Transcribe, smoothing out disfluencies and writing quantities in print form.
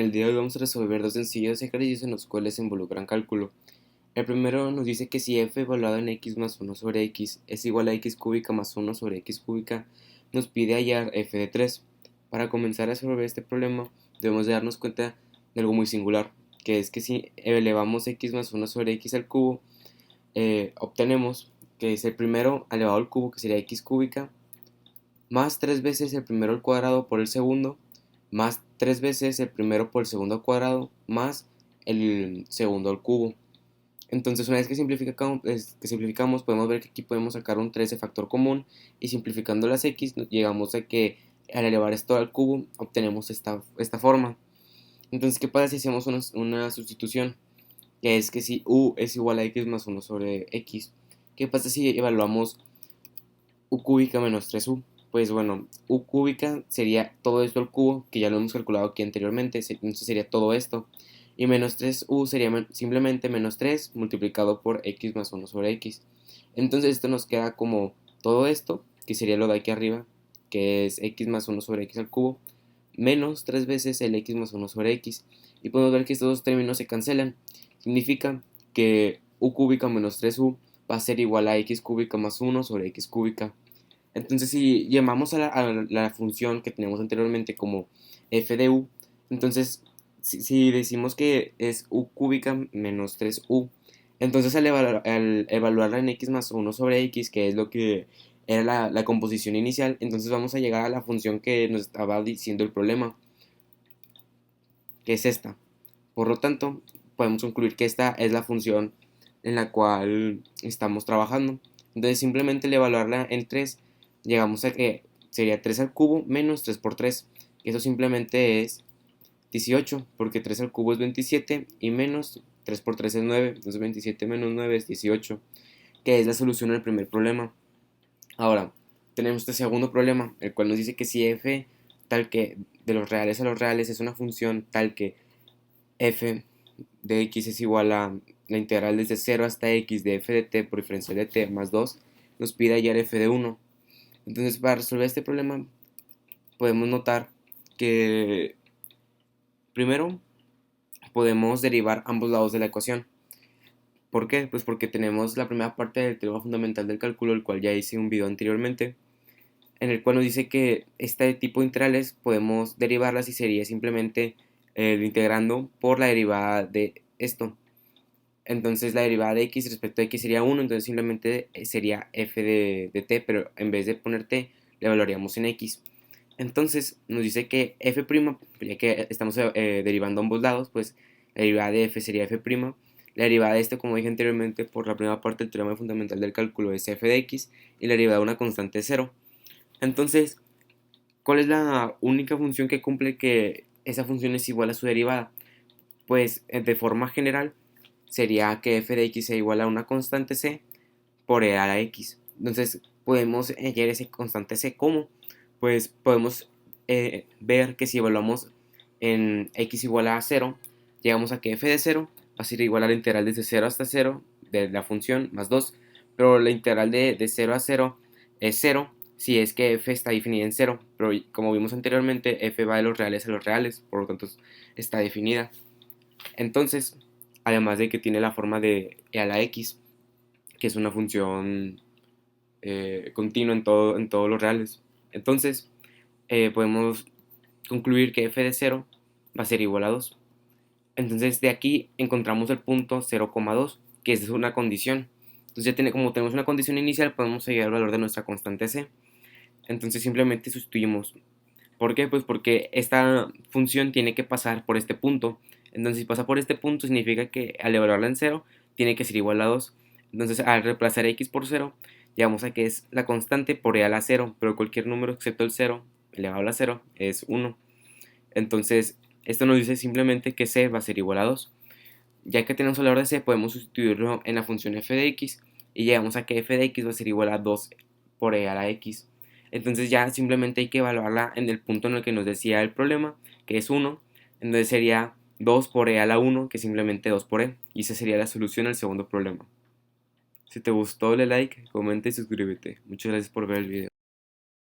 el día de hoy vamos a resolver dos sencillos ejercicios en los cuales se involucran cálculo. El primero nos dice que si f evaluado en x más 1 sobre x es igual a x cúbica más 1 sobre x cúbica, nos pide hallar f de 3. Para comenzar a resolver este problema debemos de darnos cuenta de algo muy singular, que es que si elevamos x más 1 sobre x al cubo, obtenemos que es el primero elevado al cubo, que sería x cúbica, más 3 veces el primero al cuadrado por el segundo, más 3 veces el primero por el segundo al cuadrado, más el segundo al cubo. Entonces, una vez que simplificamos, podemos ver que aquí podemos sacar un 3 de factor común, y simplificando las x llegamos a que al elevar esto al cubo obtenemos esta forma. Entonces, ¿qué pasa si hacemos una sustitución? Que es que si u es igual a x más 1 sobre x, ¿qué pasa si evaluamos u cúbica menos 3u? Pues bueno, u cúbica sería todo esto al cubo, que ya lo hemos calculado aquí anteriormente, entonces sería todo esto. Y menos 3u sería simplemente menos 3 multiplicado por x más 1 sobre x. Entonces esto nos queda como todo esto, que sería lo de aquí arriba, que es x más 1 sobre x al cubo, menos 3 veces el x más 1 sobre x. Y podemos ver que estos dos términos se cancelan. Significa que u cúbica menos 3u va a ser igual a x cúbica más 1 sobre x cúbica. Entonces, si llamamos a la función que teníamos anteriormente como f de u, entonces si decimos que es u cúbica menos 3u, entonces al evaluarla en x más 1 sobre x, que es lo que era la composición inicial, entonces vamos a llegar a la función que nos estaba diciendo el problema, que es esta. Por lo tanto, podemos concluir que esta es la función en la cual estamos trabajando. Entonces, simplemente al evaluarla en 3, llegamos a que sería 3 al cubo menos 3 por 3. Eso simplemente es 18, porque 3 al cubo es 27 y menos 3 por 3 es 9. Entonces 27 menos 9 es 18, que es la solución al primer problema. Ahora, tenemos este segundo problema, el cual nos dice que si f tal que de los reales a los reales es una función tal que f de x es igual a la integral desde 0 hasta x de f de t por diferencial de t más 2, nos pide hallar f de 1. Entonces, para resolver este problema podemos notar que primero podemos derivar ambos lados de la ecuación. ¿Por qué? Pues porque tenemos la primera parte del teorema fundamental del cálculo, el cual ya hice un video anteriormente, en el cual nos dice que este tipo de integrales podemos derivarlas y sería simplemente integrando por la derivada de esto. Entonces la derivada de x respecto a x sería 1, entonces simplemente sería f de t, pero en vez de poner t, le evaluaríamos en x. Entonces nos dice que f', ya que estamos derivando ambos lados, pues la derivada de f sería f'. La derivada de esto, como dije anteriormente, por la primera parte del teorema fundamental del cálculo es f de x, y la derivada de una constante es 0. Entonces, ¿cuál es la única función que cumple que esa función es igual a su derivada? Pues de forma general sería que f de x sea igual a una constante c por e a la x. Entonces podemos hallar ese constante c. ¿Cómo? Pues podemos ver que si evaluamos en x igual a 0, llegamos a que f de 0 va a ser igual a la integral desde 0 hasta 0 de la función más 2, pero la integral de 0 a 0 es 0 si es que f está definida en 0, pero como vimos anteriormente, f va de los reales a los reales, por lo tanto está definida. Entonces, además de que tiene la forma de e a la x, que es una función continua en todos los reales. Entonces, podemos concluir que f de 0 va a ser igual a 2. Entonces, de aquí encontramos el punto 0,2, que es una condición. Entonces, como tenemos una condición inicial, podemos hallar el valor de nuestra constante c. Entonces, simplemente sustituimos. ¿Por qué? Pues porque esta función tiene que pasar por este punto. Entonces, si pasa por este punto, significa que al evaluarla en 0, tiene que ser igual a 2. Entonces, al reemplazar x por 0, llegamos a que es la constante por e a la 0, pero cualquier número excepto el 0, elevado a la 0, es 1. Entonces, esto nos dice simplemente que c va a ser igual a 2. Ya que tenemos el valor de c, podemos sustituirlo en la función f de x, y llegamos a que f de x va a ser igual a 2 por e a la x. Entonces ya simplemente hay que evaluarla en el punto en el que nos decía el problema, que es 1. Entonces sería 2 por e a la 1, que es simplemente 2 por e. Y esa sería la solución al segundo problema. Si te gustó, dale like, comenta y suscríbete. Muchas gracias por ver el video.